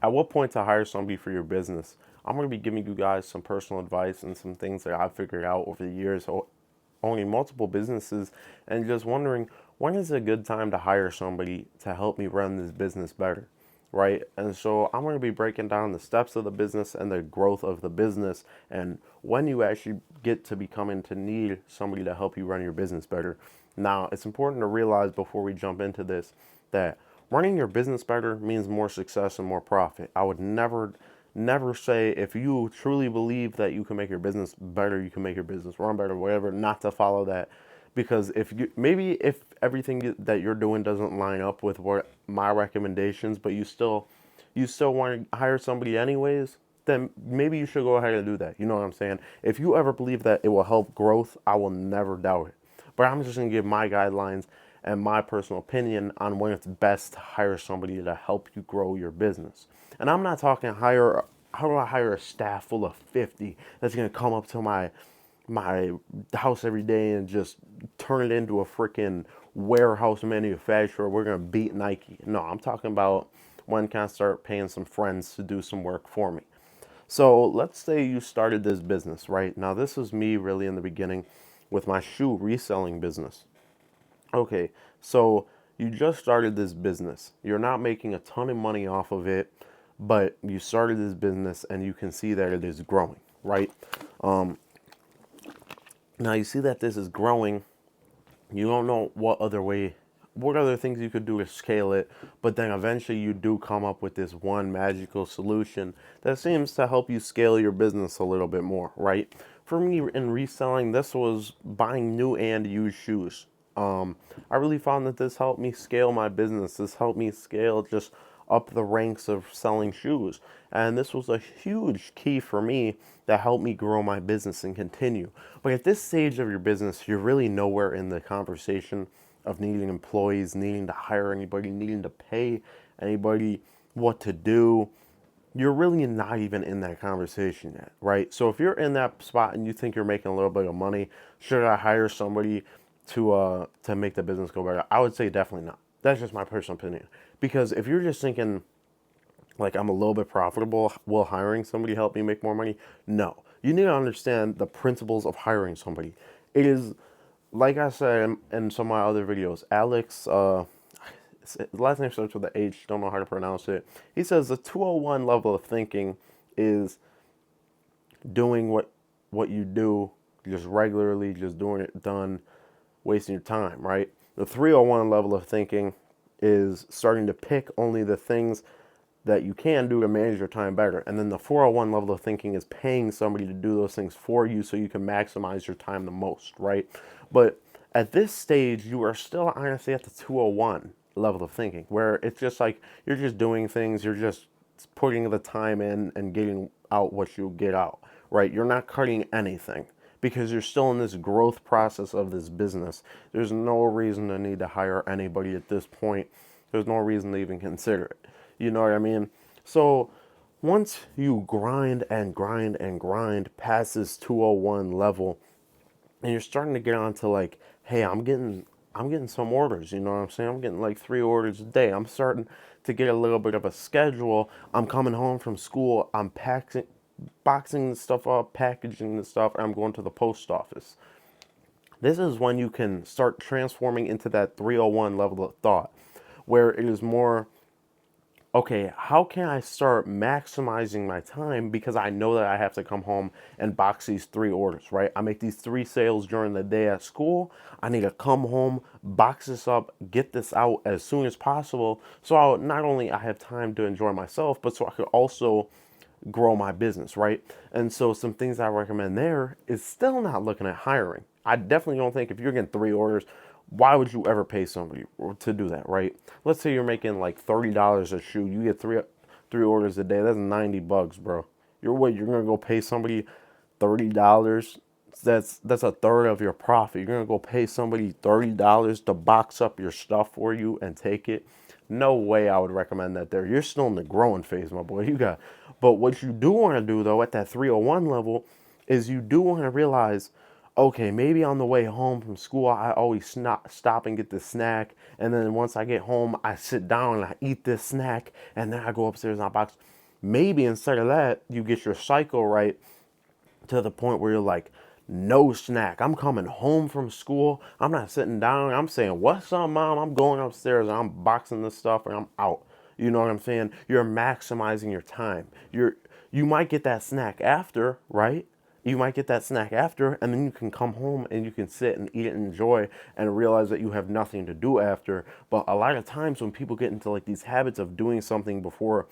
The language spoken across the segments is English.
At what point to hire somebody for your business? I'm going to be giving you guys some personal advice and some things that I've figured out over the years owning multiple businesses and just wondering when is a good time to hire somebody to help me run this business better, right? And so I'm going to be breaking down the steps of the business and the growth of the business and when you actually get to becoming to need somebody to help you run your business better. Now, it's important to realize before we jump into this that running your business better means more success and more profit. I would never say if you truly believe that you can make your business better, you can make your business run better, whatever, not to follow that. Because if you maybe if everything that you're doing doesn't line up with what my recommendations, but you still want to hire somebody anyways, then maybe you should go ahead and do that. You know what I'm saying? If you ever believe that it will help growth, I will never doubt it. But I'm just gonna give my guidelines and my personal opinion on when it's best to hire somebody to help you grow your business. And I'm not talking hire. How do I hire a staff full of 50 that's gonna come up to my house every day and just turn it into a freaking warehouse manufacturer? We're gonna beat Nike. No, I'm talking about when can I start paying some friends to do some work for me. So let's say you started this business, right? Now, this was me really in the beginning with my shoe reselling business. Okay, so you just started this business. You're not making a ton of money off of it, but you started this business and you can see that it is growing, right? Now you see that this is growing. You don't know what other things you could do to scale it, but then eventually you do come up with this one magical solution that seems to help you scale your business a little bit more, right? For me in reselling, this was buying new and used shoes. I really found that this helped me scale my business. This helped me scale just up the ranks of selling shoes. And this was a huge key for me that helped me grow my business and continue. But at this stage of your business, you're really nowhere in the conversation of needing employees, needing to hire anybody, needing to pay anybody what to do. You're really not even in that conversation yet, right? So if you're in that spot and you think you're making a little bit of money, should I hire somebody to make the business go better? I would say definitely not. That's just my personal opinion. Because if you're just thinking like I'm a little bit profitable, will hiring somebody help me make more money? No. You need to understand the principles of hiring somebody. It is like I said in some of my other videos, Alex, his last name starts with an H, don't know how to pronounce it. He says the 201 level of thinking is doing what you do just regularly, just doing it done, wasting your time, right? The 301 level of thinking is starting to pick only the things that you can do to manage your time better. And then the 401 level of thinking is paying somebody to do those things for you so you can maximize your time the most, right? But at this stage, you are still honestly at the 201 level of thinking, where it's just like you're just doing things, you're just putting the time in and getting out what you get out, right? You're not cutting anything because you're still in this growth process of this business. There's no reason to need to hire anybody at this point. There's no reason to even consider it. You know what I mean? So once you grind and grind and grind past this 201 level, and you're starting to get onto like, hey, I'm getting some orders, you know what I'm saying? I'm getting like 3 orders a day. I'm starting to get a little bit of a schedule. I'm coming home from school, I'm packing boxing the stuff up, packaging the stuff, and I'm going to the post office. This is when you can start transforming into that 301 level of thought, where it is more okay, how can I start maximizing my time because I know that I have to come home and box these 3 orders, right? I make these 3 sales during the day at school. I need to come home, box this up, get this out as soon as possible. So not only I have time to enjoy myself, but so I could also grow my business, right? And so some things I recommend there is still not looking at hiring. I definitely don't think if you're getting 3 orders, why would you ever pay somebody to do that, right? Let's say you're making like $30 a shoe. You get three orders a day. That's $90, bro. You're gonna go pay somebody $30. That's a third of your profit. You're gonna go pay somebody $30 to box up your stuff for you and take it. No way I would recommend that there. You're still in the growing phase, my boy. But what you do want to do though at that 301 level is you do want to realize, Okay, maybe on the way home from school, I always stop and get this snack. And then once I get home, I sit down and I eat this snack. And then I go upstairs and I box. Maybe instead of that, you get your cycle right to the point where you're like, no snack. I'm coming home from school. I'm not sitting down. I'm saying, what's up, mom? I'm going upstairs and I'm boxing this stuff and I'm out. You know what I'm saying? You're maximizing your time. You might get that snack after, right? You might get that snack after, and then you can come home and you can sit and eat it and enjoy and realize that you have nothing to do after. But a lot of times when people get into like these habits of doing something before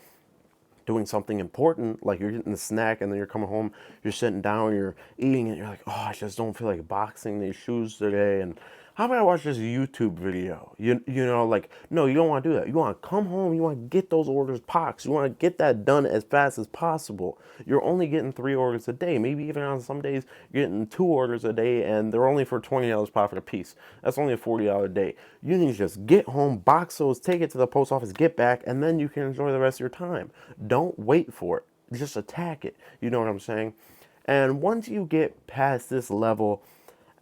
doing something important, like you're getting the snack and then you're coming home, you're sitting down, you're eating it, you're like, oh, I just don't feel like boxing these shoes today. And how about I watch this YouTube video? You know, like, no, you don't want to do that. You want to come home, you want to get those orders boxed. You want to get that done as fast as possible. You're only getting 3 orders a day. Maybe even on some days, you're getting 2 orders a day and they're only for $20 profit a piece. That's only a $40 day. You need to just get home, box those, take it to the post office, get back, and then you can enjoy the rest of your time. Don't wait for it. Just attack it. You know what I'm saying? And once you get past this level,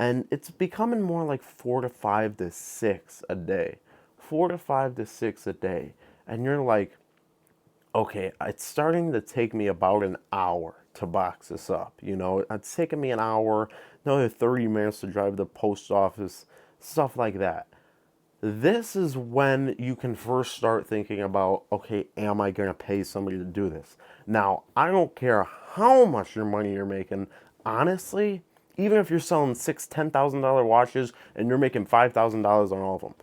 and it's becoming more like 4 to 5 to 6 a day, 4 to 5 to 6 a day, and you're like, okay, it's starting to take me about an hour to box this up. You know, it's taking me an hour, another 30 minutes to drive to the post office, stuff like that. This is when you can first start thinking about, okay, am I going to pay somebody to do this? Now, I don't care how much your money you're making. Honestly, even if you're selling $10,000 watches and you're making $5,000 on all of them,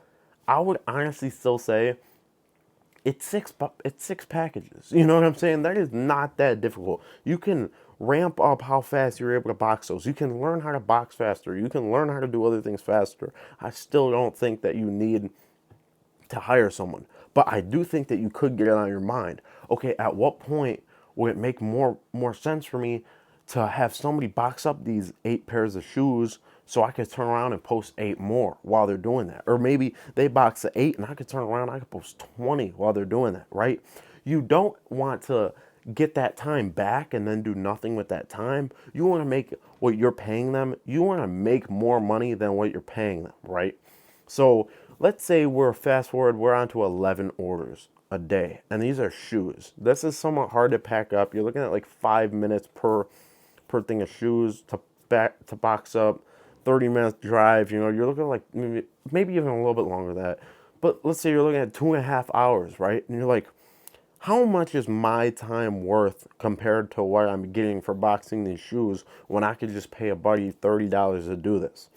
I would honestly still say it's 6 packages. You know what I'm saying? That is not that difficult. You can ramp up how fast you're able to box those. You can learn how to box faster. You can learn how to do other things faster. I still don't think that you need to hire someone, but I do think that you could get it on your mind. Okay, at what point would it make more sense for me to have somebody box up these 8 pairs of shoes so I could turn around and post 8 more while they're doing that? Or maybe they box the 8 and I could turn around and I could post 20 while they're doing that, right? You don't want to get that time back and then do nothing with that time. You want to make what you're paying them, you want to make more money than what you're paying them, right? So let's say fast forward, we're on to 11 orders a day, and these are shoes. This is somewhat hard to pack up. You're looking at like 5 minutes per thing of shoes to box up. 30 minutes drive. You know, you're looking at like maybe even a little bit longer than that. But let's say you're looking at 2.5 hours, right? And you're like, how much is my time worth compared to what I'm getting for boxing these shoes when I could just pay a buddy $30 to do this?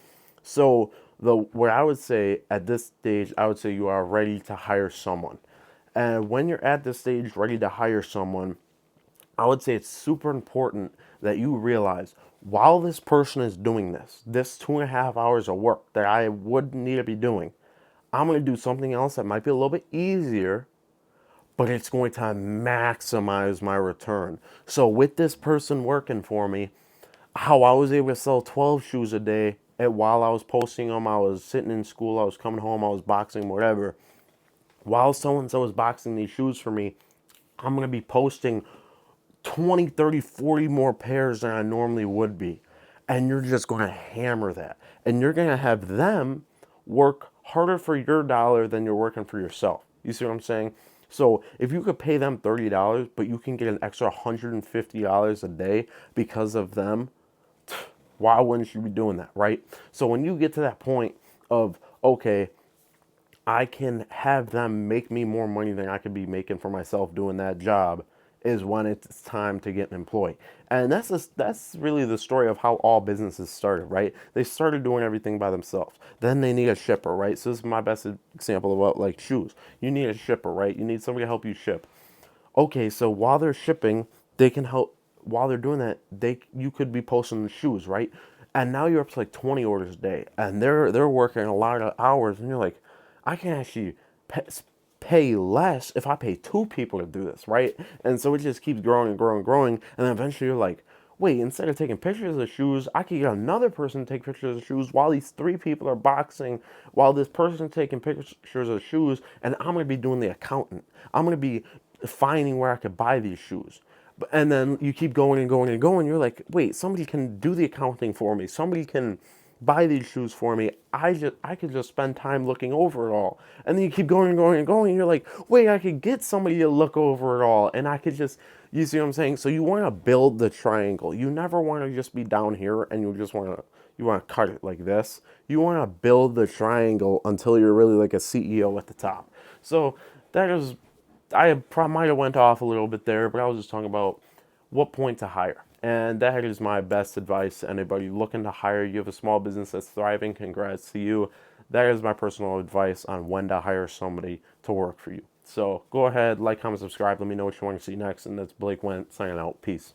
So what I would say at this stage, I would say you are ready to hire someone. And when you're at this stage ready to hire someone, I would say it's super important that you realize while this person is doing this 2.5 hours of work that I would need to be doing, I'm going to do something else that might be a little bit easier, but it's going to maximize my return. So with this person working for me, how I was able to sell 12 shoes a day, and while I was posting them, I was sitting in school, I was coming home, I was boxing, whatever. While so-and-so was boxing these shoes for me, I'm going to be posting 20, 30, 40 more pairs than I normally would be. And you're just going to hammer that. And you're going to have them work harder for your dollar than you're working for yourself. You see what I'm saying? So if you could pay them $30, but you can get an extra $150 a day because of them, why wouldn't you be doing that, right? So when you get to that point of, okay, I can have them make me more money than I could be making for myself doing that job, is when it's time to get an employee. And that's really the story of how all businesses started, right? They started doing everything by themselves. Then they need a shipper, right? So this is my best example of what, like shoes. You need a shipper, right? You need somebody to help you ship. Okay, so while they're shipping, they can help. While they're doing that, you could be posting the shoes, right? And now you're up to like 20 orders a day, and they're working a lot of hours, and you're like, I can actually pay less if I pay 2 people to do this, right? And so it just keeps growing and growing and growing, and then eventually you're like, wait, instead of taking pictures of the shoes, I could get another person to take pictures of the shoes while these 3 people are boxing, while this person's taking pictures of the shoes, and I'm going to be doing the accountant. I'm going to be finding where I could buy these shoes. And then you keep going and going and going. You're like, wait, somebody can do the accounting for me. Somebody can buy these shoes for me. I could just spend time looking over it all. And then you keep going and going and going. And you're like, wait, I could get somebody to look over it all. And I could just, you see what I'm saying? So you want to build the triangle. You never want to just be down here and you want to cut it like this. You want to build the triangle until you're really like a CEO at the top. So that is, might have went off a little bit there, but I was just talking about what point to hire. And that is my best advice to anybody looking to hire. You have a small business that's thriving, congrats to you. That is my personal advice on when to hire somebody to work for you. So go ahead, like, comment, subscribe. Let me know what you want to see next. And that's Blake Wendt signing out. Peace.